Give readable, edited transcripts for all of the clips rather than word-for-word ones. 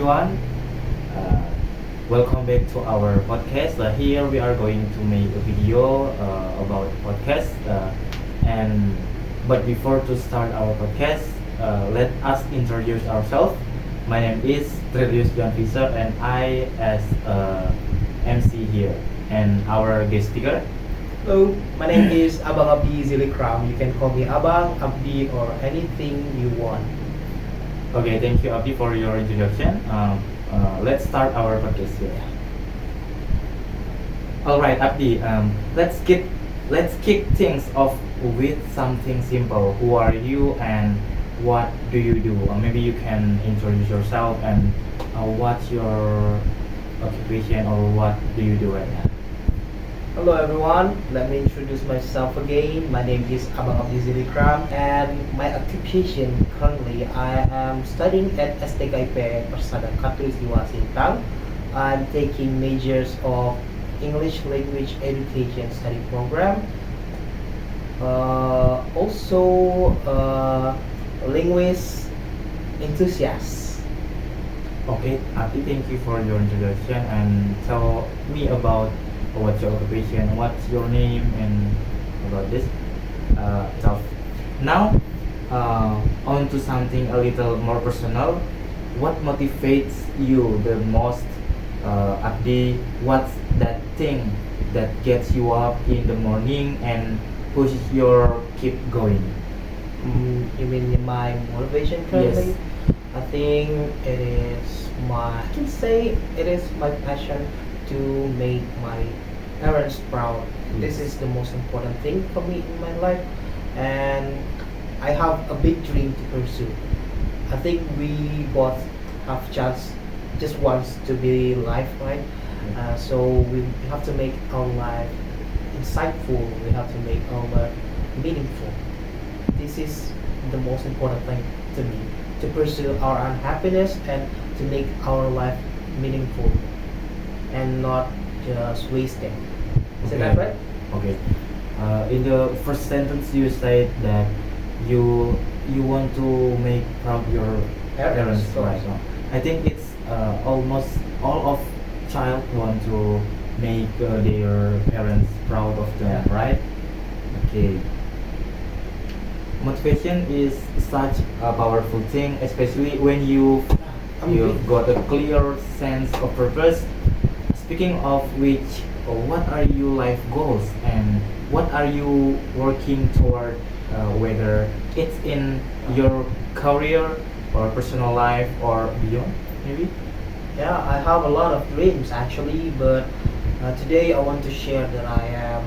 everyone. Uh, Welcome back to our podcast. Here we are going to make a video about podcast. And but before to start our podcast, let us introduce ourselves. My name is Jhon Fhiser, and I as MC here, and our guest speaker. Hello, my name is Abang Abdi Dzil Ikram. You can call me Abang, Abdi, or anything you want. Okay, thank you, Abdi, for your introduction. Let's start our podcast here. All right, Abdi. Let's kick things off with something simple. Who are you and what do you do? Maybe you can introduce yourself and what's your occupation or what do you do right now? Hello everyone, let me introduce myself again. My name is Abang Abdi Dzil Ikram, and my occupation currently I am studying at STKIP PERSADA KHATULISTIWA Sintang. I'm taking majors of English language education study program. Also linguist enthusiast. Okay, Abdi, thank you for your introduction and tell me about what's your occupation, what's your name, and about this stuff. Now, on to something a little more personal. What motivates you the most, Abdi? What's that thing that gets you up in the morning and pushes your keep going? You mean my motivation currently? Yes. I think I can say it is my passion to make my parents proud. This is the most important thing for me in my life, and I have a big dream to pursue. I think we both have just once to be life, right? So we have to make our life insightful. We have to make our life meaningful. This is the most important thing to me, to pursue our unhappiness and to make our life meaningful and not just wasting. Is that right? Okay. In the first sentence, you said that you want to make proud your parents, so- right? So I think it's almost all of child want to make their parents proud of them, Yeah. right? Okay. Motivation is such a powerful thing, especially when you've got a clear sense of purpose. Speaking of which, what are your life goals and what are you working toward, whether it's in your career or personal life or beyond, maybe? Yeah, I have a lot of dreams actually, but today I want to share that I am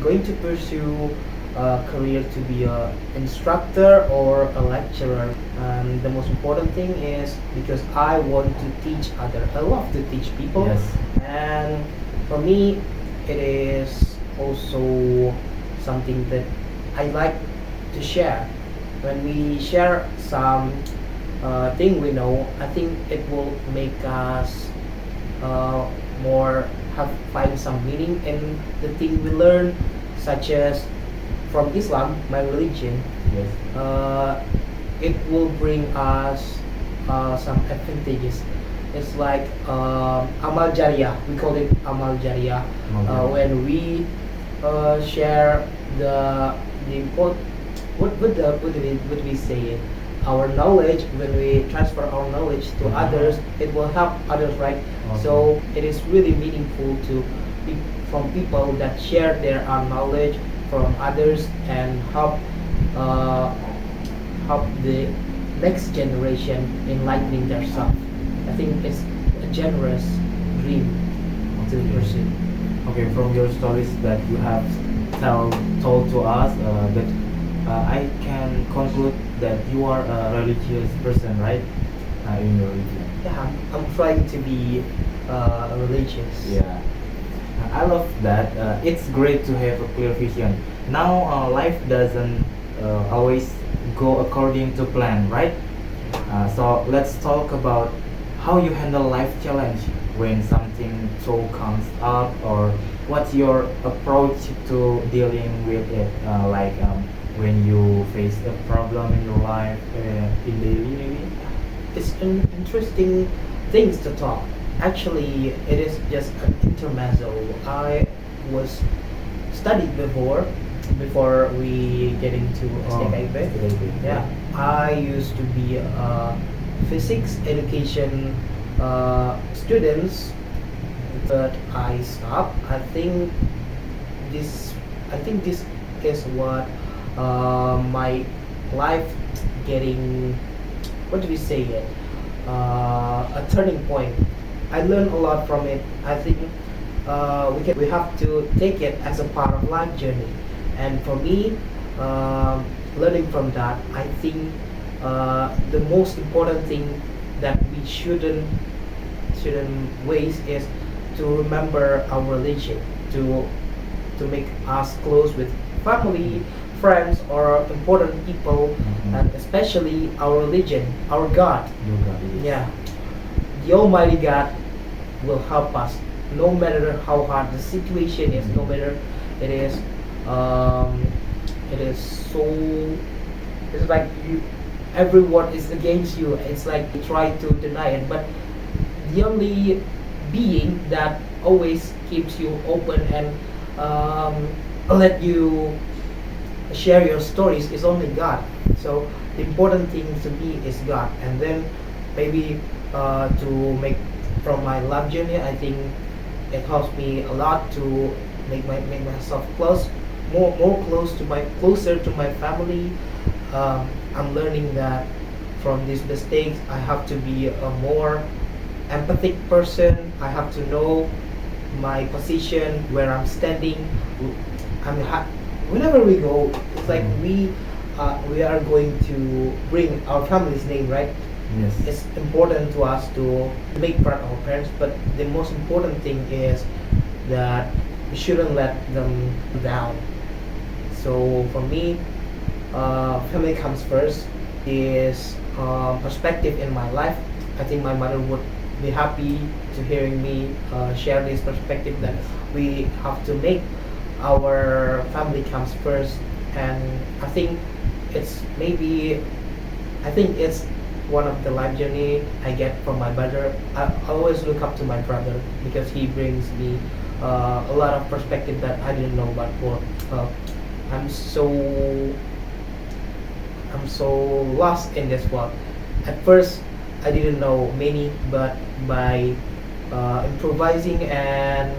going to pursue a career to be a instructor or a lecturer. And the most important thing is because I want to teach others. I love to teach people. Yes. And for me, it is also something that I like to share. When we share some thing we know, I think it will make us more find some meaning in the thing we learn, such as from Islam, my religion. Yes. It will bring us some advantages. It's like amal jariyah. We call it amal jariyah. When we share the what would we say it? Our knowledge. When we transfer our knowledge to others, it will help others, right? So it is really meaningful to from people that share their knowledge from others and help the next generation enlightening themselves. I think it's a generous dream to pursue. Okay, from your stories that you have told to us, that I can conclude that you are a religious person, right? In your religion. Yeah, I'm trying to be religious. Yeah, I love that. It's great to have a clear vision. Now, life doesn't always go according to plan, right? So let's talk about how you handle life challenge when something so comes up, or what's your approach to dealing with it, when you face a problem in your life, in daily maybe. It's an interesting things to talk. Actually, it is just an intermezzo. I was studied before we get into STKIP. Yeah, I used to be a physics education students, but I stopped. I think this is what my life getting, what do we say it, a turning point. I learned a lot from it. I think we have to take it as a part of life journey. And for me, learning from that, I think the most important thing that we shouldn't waste is to remember our religion, to make us close with family, friends, or important people, and especially our religion, our God. Yeah, the Almighty God will help us no matter how hard the situation is, no matter it is so, it's like everyone is against you. It's like you try to deny it, but the only being that always keeps you open and let you share your stories is only God. So the important thing to me is God. And then maybe to make from my love journey, I think it helps me a lot to make myself closer to my family. I'm learning that from these mistakes I have to be a more empathic person. I have to know my position, where I'm standing. Whenever we go, it's like we are going to bring our family's name, right? Yes. It's important to us to make proud our parents, but the most important thing is that we shouldn't let them down. So for me, family comes first. Is perspective in my life. I think my mother would be happy to hearing me share this perspective that we have to make our family comes first. And I think it's one of the life journey I get from my brother. I always look up to my brother because he brings me a lot of perspective that I didn't know about before. I'm so lost in this world. At first, I didn't know many, but by improvising and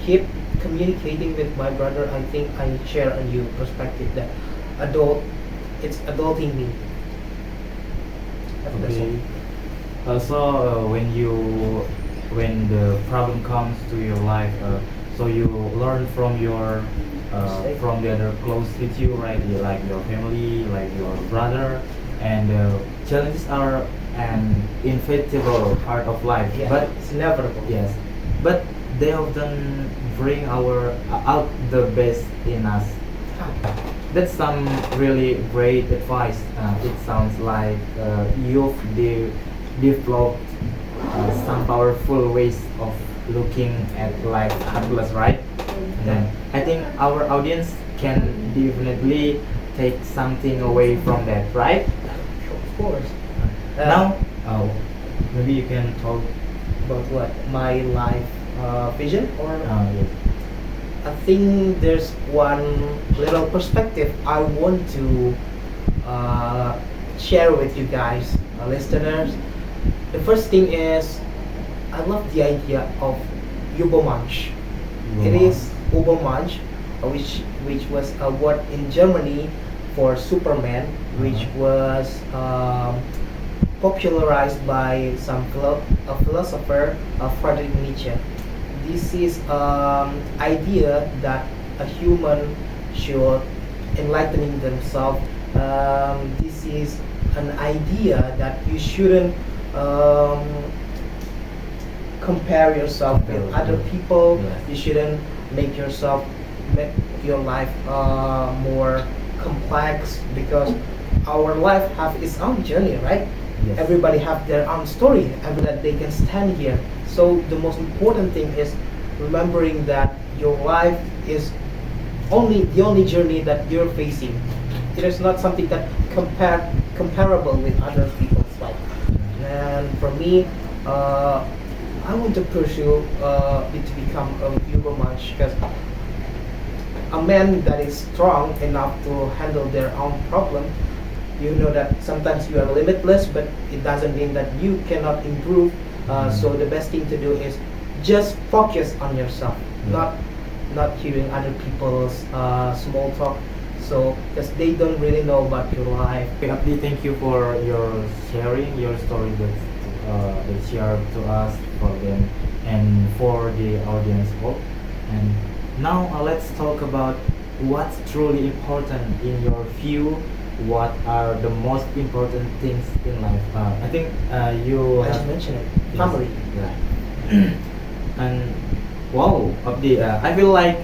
keep communicating with my brother, I think I share a new perspective that it's adulting me. Okay. Also, when the problem comes to your life, so you learn from your from the other close with you, right? Like your family, like your brother, and challenges are an inevitable part of life. Yeah, but it's inevitable. yes, but they often bring out the best in us. That's some really great advice. It sounds like you've developed some powerful ways of looking at life at last, right? Then I think our audience can definitely take something away from that, right? Of course. Now, maybe you can talk. About what? My life vision? Or Yes. I think there's one little perspective I want to share with you guys, listeners. The first thing is I love the idea of Übermensch. It is Übermensch, which was a word in Germany for Superman, which was popularized by a philosopher, Friedrich Nietzsche. This is idea that a human should enlightening themselves. This is an idea that you shouldn't compare yourself with other people. Yes. You shouldn't make your life more complex, because our life have its own journey, right? Yes. Everybody have their own story, and that they can stand here. So the most important thing is remembering that your life is the only journey that you're facing. It is not something that comparable with other people's life. And for me, I want to pursue it to become a Uberman because a man that is strong enough to handle their own problem. You know that sometimes you are limitless, but it doesn't mean that you cannot improve. So the best thing to do is just focus on yourself, not hearing other people's small talk. So because they don't really know about your life. Okay, Abdi, thank you for your sharing your story that shared to us for them and for the audience all. And now let's talk about what's truly important in your view. What are the most important things in life? I think you I have just mentioned it. Yes. Family. Yeah. And wow, Abdi, I feel like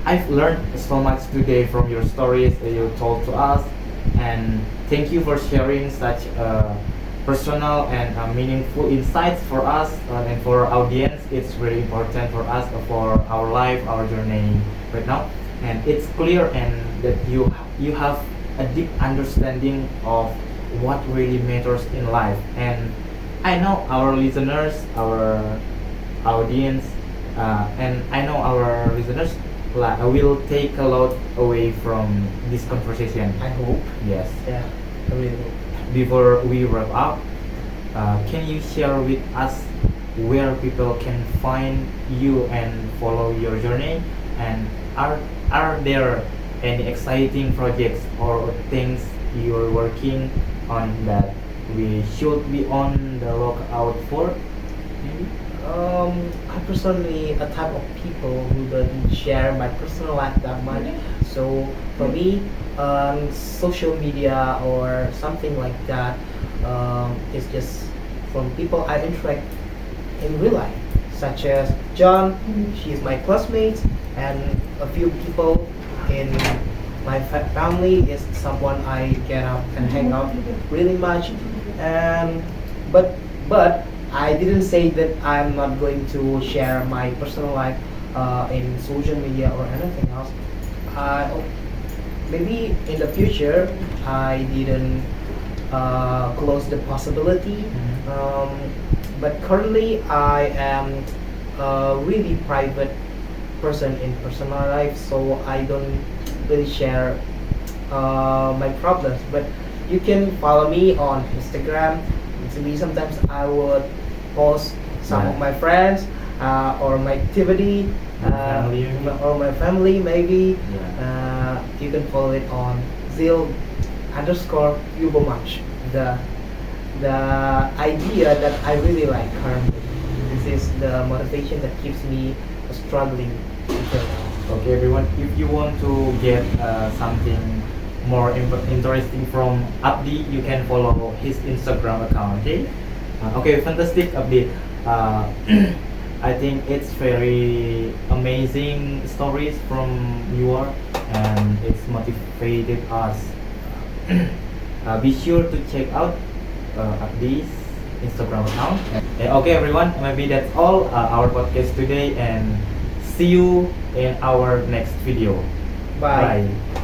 I've learned so much today from your stories that you told to us, and thank you for sharing such personal and meaningful insights for us and for our audience. It's very important for us for our life, our journey right now, and it's clear and that you have a deep understanding of what really matters in life. And I know our listeners, our audience, and I know our listeners will take a lot away from this conversation. I hope. Yes. Yeah, I really hope. Before we wrap up, can you share with us where people can find you and follow your journey? And are there any exciting projects or things you're working on that we should be on the lookout for? Maybe? I personally a type of people who don't share my personal life that much. So for me, social media or something like that is just from people I interact in real life, such as Jhon. She's my classmate, and a few people in my family is someone I get out and hang out really much. And but I didn't say that I'm not going to share my personal life in social media or anything else. Maybe in the future I didn't close the possibility. But currently I am a really private person in personal life, so I don't really share my problems. But you can follow me on Instagram. Maybe sometimes I would post some of my friends or my activity or my family maybe. You can follow it on Dzil_Ubermatch. The idea that I really like currently. This is the motivation that keeps me struggling until now. Okay, everyone, if you want to get something more interesting from Abdi, you can follow his Instagram account. Okay, fantastic, Abdi. I think it's very amazing stories from you, and it's motivated us. Be sure to check out Abdi's Instagram account. Okay, everyone, maybe that's all our podcast today, and see you in our next video. Bye. Bye.